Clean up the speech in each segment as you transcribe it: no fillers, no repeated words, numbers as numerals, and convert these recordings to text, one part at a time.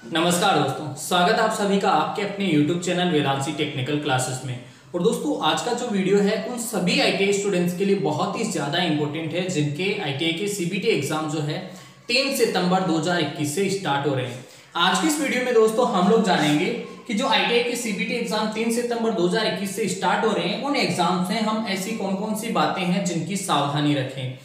नमस्कार दोस्तों, स्वागत है आप सभी का आपके अपने YouTube चैनल वेदांसी टेक्निकल क्लासेस में। और दोस्तों आज का जो वीडियो है उन सभी ITI स्टूडेंट्स के लिए बहुत ही ज़्यादा इंपॉर्टेंट है जिनके ITI के CBT एग्जाम जो है 3 सितंबर 2021 से स्टार्ट हो रहे हैं। आज की इस वीडियो में दोस्तों हम लोग जानेंगे कि जो ITI के CBT एग्जाम 3 सितंबर 2021 से स्टार्ट हो रहे हैं उन एग्जाम से हम ऐसी कौन कौन सी बातें हैं जिनकी सावधानी रखें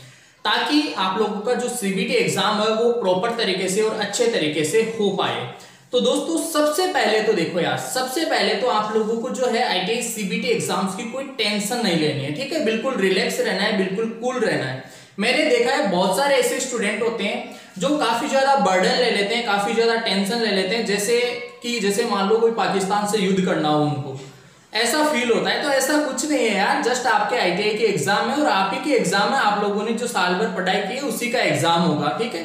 ताकि आप लोगों का जो CBT एग्जाम है वो प्रॉपर तरीके से और अच्छे तरीके से हो पाए। तो दोस्तों सबसे पहले तो देखो यार, सबसे पहले तो आप लोगों को जो है ITI CBT एग्जाम्स की कोई टेंशन नहीं लेनी है, ठीक है। बिल्कुल रिलैक्स रहना है, बिल्कुल कूल रहना है। मैंने देखा है बहुत सारे ऐसे स्टूडेंट होते हैं जो काफी ज्यादा बर्डन ले लेते हैं, काफी ज्यादा टेंशन ले लेते हैं, जैसे मान लो कोई पाकिस्तान से युद्ध करना हो, उनको ऐसा फील होता है। तो ऐसा कुछ नहीं है यार, जस्ट आपके ITI के एग्जाम है और आप ही के एग्जाम है। आप लोगों ने जो साल भर पढ़ाई की है उसी का एग्जाम होगा, ठीक है।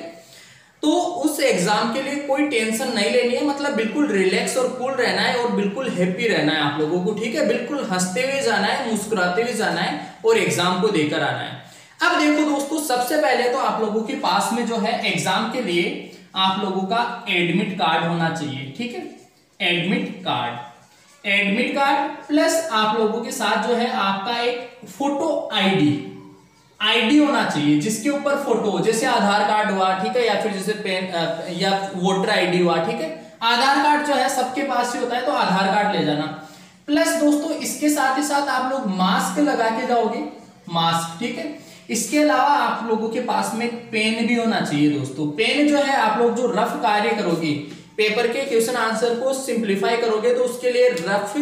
तो उस एग्जाम के लिए कोई टेंशन नहीं लेनी है, मतलब बिल्कुल रिलैक्स और कूल रहना है और बिल्कुल हैप्पी रहना है आप लोगों को, ठीक है। बिल्कुल हंसते हुए जाना है, मुस्कुराते हुए जाना है और एग्जाम को देकर आना है। अब देखो दोस्तों, सबसे पहले तो आप लोगों के पास में जो है एग्जाम के लिए आप लोगों का एडमिट कार्ड होना चाहिए, ठीक है। एडमिट कार्ड प्लस आप लोगों के साथ जो है आपका एक फोटो आईडी होना चाहिए जिसके ऊपर फोटो, जैसे आधार कार्ड हुआ, ठीक है, या फिर जैसे पेन या वोटर आईडी हुआ, ठीक है। आधार कार्ड जो है सबके पास ही होता है तो आधार कार्ड ले जाना। प्लस दोस्तों इसके साथ ही साथ आप लोग मास्क लगा के जाओगे, मास्क, ठीक है। इसके अलावा आप लोगों के पास में पेन भी होना चाहिए दोस्तों। पेन जो है आप लोग जो रफ कार्य करोगे, पेपर के क्वेश्चन आंसर को सिंप्लीफाई करोगे, तो उसके लिए रफ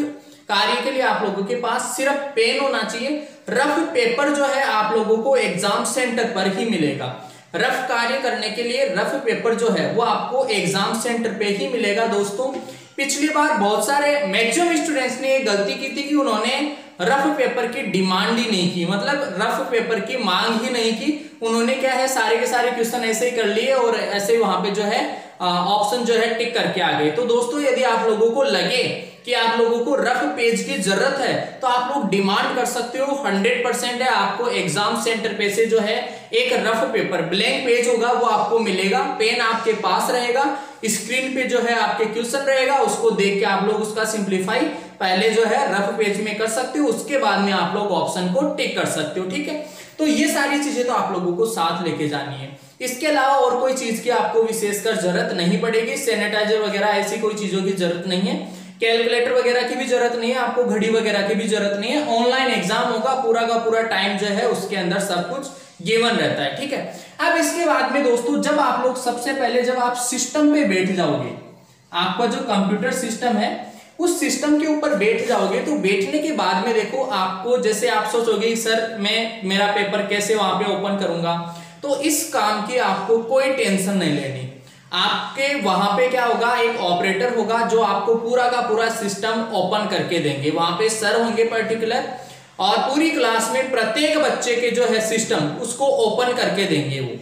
कार्य के लिए आप लोगों के पास सिर्फ पेन होना चाहिए। रफ पेपर जो है आप लोगों को एग्जाम सेंटर पर ही मिलेगा। रफ कार्य करने के लिए रफ पेपर जो है वो आपको एग्जाम सेंटर पे ही मिलेगा दोस्तों। पिछली बार बहुत सारे मैक्सिमम स्टूडेंट्स ने ये गलती की थी कि उन्होंने रफ पेपर की डिमांड ही नहीं की, मतलब रफ पेपर की मांग ही नहीं की। उन्होंने क्या है, सारे के सारे क्वेश्चन ऐसे ही कर लिए और ऐसे ही वहां पे जो है ऑप्शन जो है टिक करके आ गए। तो दोस्तों यदि आप लोगों को लगे कि आप लोगों को रफ पेज की जरूरत है तो आप लोग डिमांड कर सकते हो, 100% है आपको एग्जाम सेंटर पे से जो है एक रफ पेपर ब्लैंक पेज होगा वो आपको मिलेगा। पेन आपके पास रहेगा, स्क्रीन पे जो है आपके क्वेश्चन रहेगा, उसको देख के आप लोग उसका सिंप्लीफाई पहले जो है रफ पेज में कर सकते हो, उसके बाद में आप लोग ऑप्शन को टिक कर सकते हो, ठीक है। तो ये सारी चीजें तो आप लोगों को साथ लेके जानी है। इसके अलावा और कोई चीज की आपको विशेषकर जरूरत नहीं पड़ेगी। सैनिटाइजर वगैरह ऐसी कोई चीजों की जरूरत नहीं है। कैलकुलेटर वगैरह की भी जरूरत नहीं है, आपको घड़ी वगैरह की भी जरूरत नहीं है। ऑनलाइन एग्जाम होगा, पूरा का पूरा टाइम जो है उसके अंदर सब कुछ गिवन रहता है, ठीक है। अब इसके बाद में दोस्तों जब आप लोग सबसे पहले जब आप सिस्टम पे बैठ जाओगे, आपका जो कंप्यूटर सिस्टम है उस सिस्टम के ऊपर बैठ जाओगे, तो बैठने के बाद में देखो आपको, जैसे आप सोचोगे सर मैं मेरा पेपर कैसे वहां पे ओपन करूंगा, तो इस काम की आपको कोई टेंशन नहीं लेनी। आपके वहां पे क्या होगा, एक ऑपरेटर होगा जो आपको पूरा का पूरा सिस्टम ओपन करके देंगे। वहां पे सर होंगे पर्टिकुलर और पूरी क्लास में प्रत्येक बच्चे के जो है सिस्टम उसको ओपन करके देंगे। वो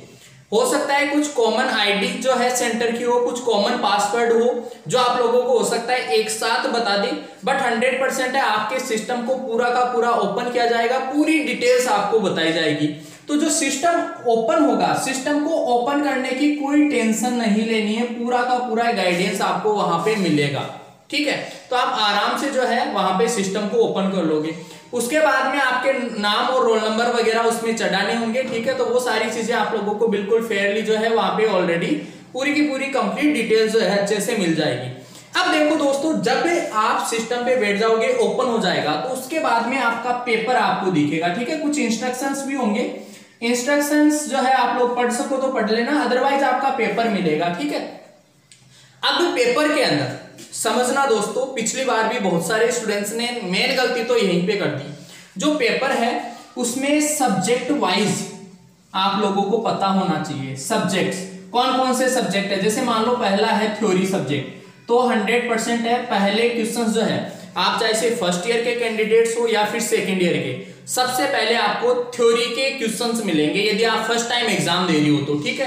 हो सकता है कुछ कॉमन आईडी जो है सेंटर की हो, कुछ कॉमन पासवर्ड हो जो आप लोगों को हो सकता है एक साथ बता दें, बट 100% है आपके सिस्टम को पूरा का पूरा ओपन किया जाएगा, पूरी डिटेल्स आपको बताई जाएगी। तो जो सिस्टम ओपन होगा, सिस्टम को ओपन करने की कोई टेंशन नहीं लेनी है, पूरा का पूरा गाइडेंस आपको वहां पे मिलेगा, ठीक है। तो आप आराम से जो है वहां पे सिस्टम को ओपन कर लोगे। उसके बाद में आपके नाम और रोल नंबर वगैरह उसमें चढ़ाने होंगे, ठीक है। तो वो सारी चीजें आप लोगों को बिल्कुल फेयरली जो है वहां पे ऑलरेडी पूरी की पूरी कंप्लीट डिटेल्स जो है अच्छे से मिल जाएगी। अब देखो दोस्तों, जब आप सिस्टम पे बैठ जाओगे, ओपन हो जाएगा, तो उसके बाद में आपका पेपर आपको दिखेगा, ठीक है। कुछ इंस्ट्रक्शंस भी होंगे, इंस्ट्रक्शंस जो है आप लोग पढ़ सको तो पढ़ लेना, अदरवाइज आपका पेपर मिलेगा, ठीक है। अब पेपर के अंदर समझना दोस्तों, पिछली बार भी बहुत सारे स्टूडेंट्स ने मेन गलती तो यहीं पे कर दी। जो पेपर है उसमें सब्जेक्ट वाइज आप लोगों को पता होना चाहिए, सब्जेक्ट्स कौन कौन से सब्जेक्ट है। जैसे मान लो पहला है थ्योरी सब्जेक्ट, तो 100% है पहले क्वेश्चंस जो है, आप चाहे से फर्स्ट ईयर के कैंडिडेट्स हो या फिर सेकेंड ईयर के, सबसे पहले आपको थ्योरी के क्वेश्चंस मिलेंगे यदि आप फर्स्ट टाइम एग्जाम दे रही हो तो, ठीक है।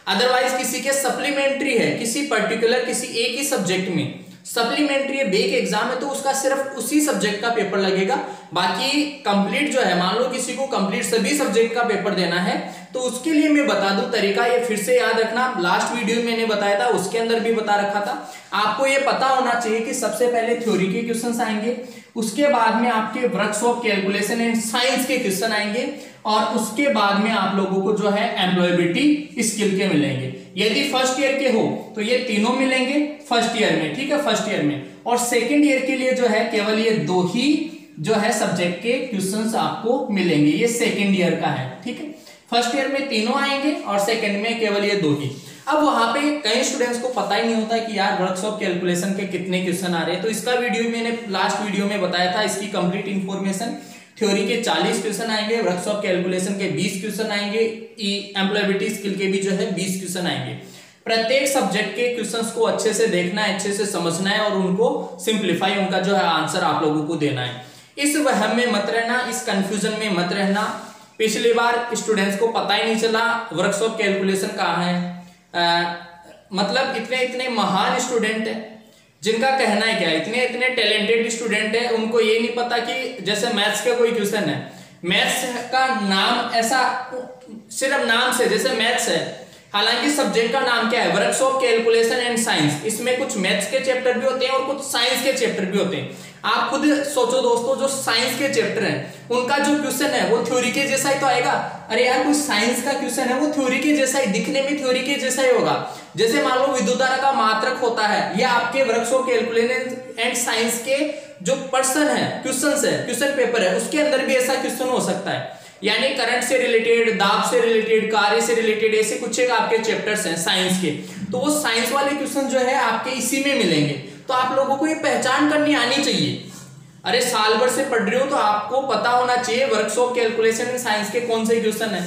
अदरवाइज किसी के सप्लीमेंट्री है, किसी पर्टिकुलर किसी एक ही सब्जेक्ट में सप्लीमेंट्री बेक एग्जाम है तो उसका सिर्फ उसी सब्जेक्ट का पेपर लगेगा। बाकी कंप्लीट जो है, मान लो किसी को कंप्लीट सभी सब्जेक्ट का पेपर देना है तो उसके लिए मैं बता दूं तरीका, ये फिर से याद रखना, लास्ट वीडियो में मैंने बताया था, उसके अंदर भी बता रखा था। आपको ये पता होना चाहिए कि सबसे पहले थ्योरी के क्वेश्चंस आएंगे, उसके बाद में आपके works of calculation and science के क्वेश्चन आएंगे, और उसके बाद में आप लोगों को जो है एम्प्लॉयबिलिटी स्किल के मिलेंगे। यदि फर्स्ट ईयर के हो तो ये तीनों मिलेंगे फर्स्ट ईयर में, ठीक है, फर्स्ट ईयर में। और सेकेंड ईयर के लिए जो है केवल ये 2 ही जो है सब्जेक्ट के क्वेश्चंस आपको मिलेंगे, ये सेकेंड ईयर का है, ठीक है। फर्स्ट ईयर में तीनों आएंगे और सेकेंड में केवल ये 2 ही। अब वहां पे कई स्टूडेंट्स को पता ही नहीं होता कि यार वर्क्स ऑफ कैलकुलेशन के कितने क्वेश्चन आ रहे हैं, तो इसका वीडियो मैंने लास्ट वीडियो में बताया था, इसकी कंप्लीट इंफॉर्मेशन। थ्योरी के 40 क्वेश्चन आएंगे, वर्क्स ऑफ कैलकुलेशन के 20 क्वेश्चन आएंगे, एम्प्लॉयबिलिटी स्किल के भी जो है 20 क्वेश्चन आएंगे। प्रत्येक सब्जेक्ट के क्वेश्चंस को अच्छे से देखना है, अच्छे से समझना है और उनको सिंप्लीफाई, उनका जो है आंसर आप लोगों को देना है। इस वहम में मत रहना, इस कंफ्यूजन में मत रहना। पिछली बार स्टूडेंट्स को पता ही नहीं चला वर्क्स ऑफ कैलकुलेशन कहाँ है, मतलब इतने इतने महान स्टूडेंट है जिनका कहना है क्या, इतने इतने टैलेंटेड स्टूडेंट है, उनको ये नहीं पता कि जैसे मैथ्स का कोई क्वेश्चन है, मैथ्स का नाम ऐसा सिर्फ नाम से, जैसे मैथ्स है, हालांकि सब्जेक्ट का नाम क्या है, works of calculation and science, इसमें कुछ मैथ्स के चैप्टर भी होते हैं और कुछ साइंस के चैप्टर भी होते हैं। आप खुद सोचो दोस्तों, जो साइंस के चैप्टर हैं उनका जो क्वेश्चन है वो थ्योरी के जैसा ही तो आएगा। अरे यार कोई साइंस का क्वेश्चन है वो थ्योरी के जैसा ही, दिखने में थ्योरी के जैसा ही होगा। जैसे मान लो विद्युत धारा का मात्रक होता है, यह आपके works of calculation and science के जो पर्सन है, क्वेश्चन पेपर है, उसके अंदर भी ऐसा क्वेश्चन हो सकता है। यानी करंट से रिलेटेड, दाब से रिलेटेड, कार्य से रिलेटेड, ऐसे कुछ एक आपके चैप्टर्स हैं साइंस के, तो वो साइंस वाले क्वेश्चन जो है आपके इसी में मिलेंगे। तो आप लोगों को ये पहचान करनी आनी चाहिए। अरे साल भर से पढ़ रहे हो तो आपको पता होना चाहिए works of calculation and science के कौन से क्वेश्चन है।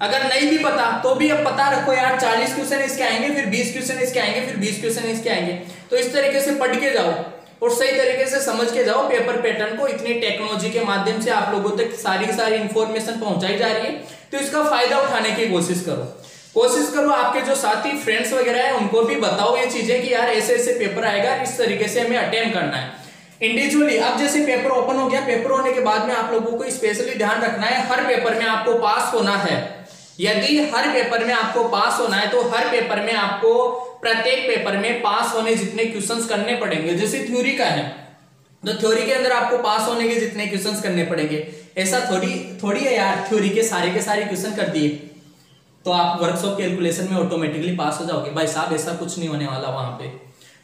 अगर नहीं भी पता तो भी अब पता रखो यार 40 क्वेश्चन इसके आएंगे, फिर 20 क्वेश्चन इसके आएंगे, फिर 20 क्वेश्चन इसके आएंगे। तो इस तरीके से पढ़ के जाओ और सही तरीके से समझ के जाओ पेपर पैटर्न को। इतनी टेक्नोलॉजी के माध्यम से आप लोगों तक सारी की सारी इंफॉर्मेशन पहुंचाई जा रही है, तो इसका फायदा उठाने की कोशिश करो। आपके जो साथी फ्रेंड्स वगैरह है उनको भी बताओ ये चीजें कि यार ऐसे ऐसे पेपर आएगा, इस तरीके से हमें अटेम्प्ट करना है इंडिविजुअली। अब जैसे पेपर ओपन हो गया, पेपर होने के बाद में आप लोगों को स्पेशली ध्यान रखना है, हर पेपर में आपको पास होना है। यदि हर पेपर में आपको पास होना है तो हर पेपर में आपको प्रत्येक पेपर में पास होने जितने क्वेश्चंस करने पड़ेंगे। जैसे थ्योरी का है तो थ्योरी के अंदर आपको पास होने के जितने क्वेश्चंस करने पड़ेंगे, ऐसा थोड़ी है यार थ्योरी के सारे क्वेश्चन कर दिए तो आप वर्क्स ऑफ कैलकुलेशन में ऑटोमेटिकली पास हो जाओगे। भाई साहब ऐसा कुछ नहीं होने वाला।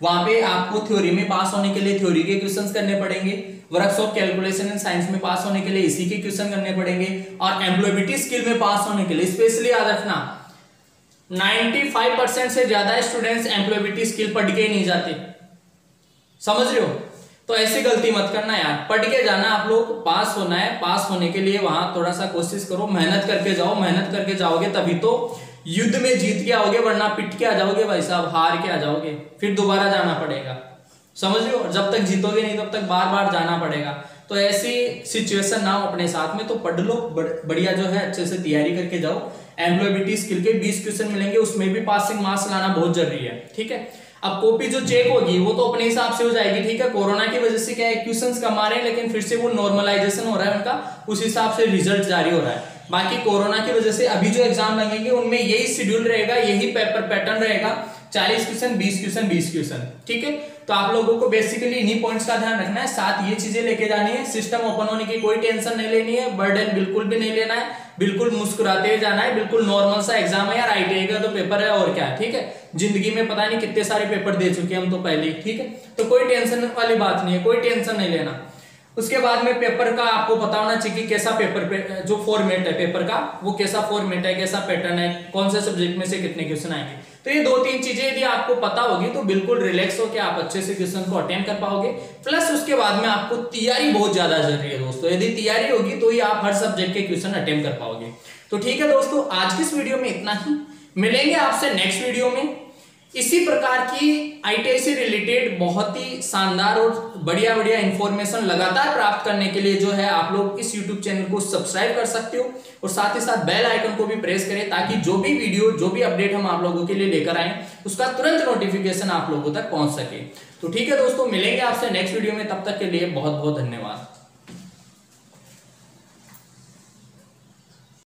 वहां पे आपको थ्योरी में पास होने के लिए थ्योरी के क्वेश्चंस करने पड़ेंगे, works of calculation and science में पास होने के लिए इसी के क्वेश्चन करने पड़ेंगे, और एम्प्लॉयबिलिटी स्किल में पास होने के लिए स्पेशली याद रखना 95% से ज्यादा स्टूडेंट्स एम्प्लॉयबिलिटी स्किल पढ़ के ही नहीं जाते, समझ रहे हो। तो ऐसी गलती मत करना यार, पढ़ के जाना। आप लोग पास होना है, पास होने के लिए वहां थोड़ा सा कोशिश करो, मेहनत करके जाओ। मेहनत करके जाओगे तभी तो युद्ध में जीत के आओगे, वरना पिट के आ जाओगे भाई साहब, हार के आ जाओगे, फिर दोबारा जाना पड़ेगा, समझ लो। जब तक जीतोगे नहीं तब तक बार बार जाना पड़ेगा। तो ऐसी सिचुएशन ना हो अपने साथ में, तो पढ़ लो बढ़िया, जो है अच्छे से तैयारी करके जाओ। एम्प्लॉयबिलिटी स्किल के 20 क्वेश्चन मिलेंगे, उसमें भी पासिंग मार्क्स लाना बहुत जरूरी है, ठीक है। अब कॉपी जो चेक होगी वो तो अपने हिसाब से हो जाएगी, ठीक है। कोरोना की वजह से क्या है, क्वेश्चंस कम आ रहे हैं, लेकिन फिर से वो नॉर्मलाइजेशन हो रहा है उनका, उस हिसाब से रिजल्ट जारी हो रहा है। बाकी कोरोना की वजह से अभी जो एग्जाम लगेंगे उनमें यही शेड्यूल रहेगा, यही पेपर पैटर्न रहेगा, 40 क्वेश्चन 20 क्वेश्चन 20 क्वेश्चन, ठीक है। तो आप लोगों को बेसिकली इन्हीं पॉइंट्स का ध्यान रखना है, साथ ये चीजें लेके जानी है। सिस्टम ओपन होने की कोई टेंशन नहीं लेनी है, बर्डन बिल्कुल भी नहीं लेना है, बिल्कुल मुस्कुराते जाना है, बिल्कुल नॉर्मल सा एग्जाम है यार, ITI का तो पेपर है और क्या है, ठीक है। जिंदगी में पता नहीं कितने सारे पेपर दे चुके हैं हम तो पहले, ठीक है। तो कोई टेंशन वाली बात नहीं है, कोई टेंशन नहीं लेना। उसके बाद में पेपर का आपको पता होना चाहिए कि कैसा पेपर जो फॉर्मेट है पेपर का, वो कैसा फॉर्मेट है, कैसा पैटर्न है, कौन से सब्जेक्ट में से कितने क्वेश्चन आएंगे। तो ये 2-3 चीजें यदि आपको पता होगी तो बिल्कुल रिलैक्स होकर आप अच्छे से क्वेश्चन को अटेम्प्ट कर पाओगे। प्लस उसके बाद में आपको तैयारी बहुत ज्यादा जरूरी है दोस्तों, यदि तैयारी होगी तो ही आप हर सब्जेक्ट के क्वेश्चन अटेम्प्ट कर पाओगे। तो ठीक है दोस्तों, आज की इस वीडियो में इतना ही, मिलेंगे आपसे नेक्स्ट वीडियो में। इसी प्रकार की आईटीआई से रिलेटेड बहुत ही शानदार और बढ़िया बढ़िया इंफॉर्मेशन लगातार प्राप्त करने के लिए जो है आप लोग इस यूट्यूब चैनल को सब्सक्राइब कर सकते हो और साथ ही साथ बेल आइकन को भी प्रेस करें ताकि जो भी वीडियो जो भी अपडेट हम आप लोगों के लिए लेकर आए उसका तुरंत नोटिफिकेशन आप लोगों तक पहुंच सके। तो ठीक है दोस्तों, मिलेंगे आपसे नेक्स्ट वीडियो में, तब तक के लिए बहुत बहुत धन्यवाद।